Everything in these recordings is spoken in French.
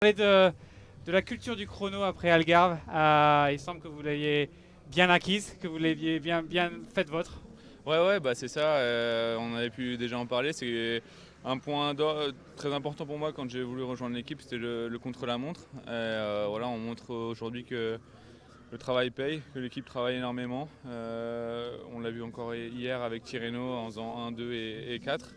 Parler de la culture du chrono après Algarve. Il semble que vous l'ayez bien acquise, que vous l'aviez bien faite vôtre. Ouais, bah c'est ça, on avait pu déjà en parler. C'est un point très important pour moi quand j'ai voulu rejoindre l'équipe, c'était le contre-la-montre. Voilà, on montre aujourd'hui que le travail paye, que l'équipe travaille énormément. On l'a vu encore hier avec Tirreno en faisant 1, 2 et 4.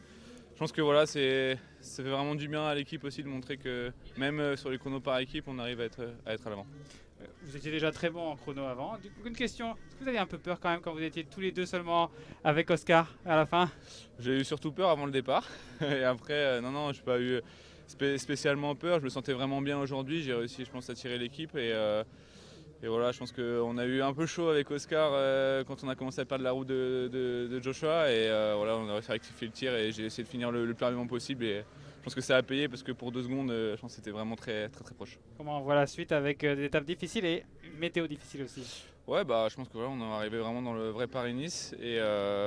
Je pense que voilà, ça fait vraiment du bien à l'équipe aussi de montrer que même sur les chronos par équipe, on arrive à être à l'avant. Vous étiez déjà très bon en chrono avant. Du coup, une question, est-ce que vous aviez un peu peur quand même quand vous étiez tous les deux seulement avec Oscar à la fin? J'ai eu surtout peur avant le départ. Et après, non, je n'ai pas eu spécialement peur. Je me sentais vraiment bien aujourd'hui. J'ai réussi, je pense, à tirer l'équipe. Et voilà, je pense qu'on a eu un peu chaud avec Oscar quand on a commencé à perdre la roue de Joshua. Et voilà, on a réussi à rectifier le tir et j'ai essayé de finir le plus rapidement possible. Et je pense que ça a payé parce que pour 2 secondes, je pense que c'était vraiment très, très, très proche. Comment on voit la suite avec des étapes difficiles et une météo difficile aussi? Ouais, bah, je pense que voilà, on est arrivé vraiment dans le vrai Paris-Nice. Et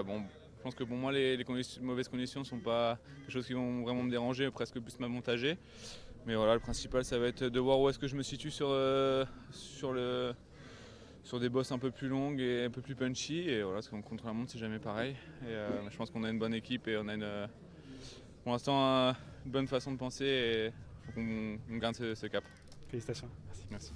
bon, je pense que pour moi, les mauvaises conditions ne sont pas quelque chose qui vont vraiment me déranger, presque plus m'avantager. Mais voilà, le principal, ça va être de voir où est-ce que je me situe sur des bosses un peu plus longues et un peu plus punchy. Et voilà, parce qu'on contre la montre, c'est jamais pareil. Et je pense qu'on a une bonne équipe et on a pour l'instant une bonne façon de penser et il faut qu'on garde ce cap. Félicitations. Merci. Merci.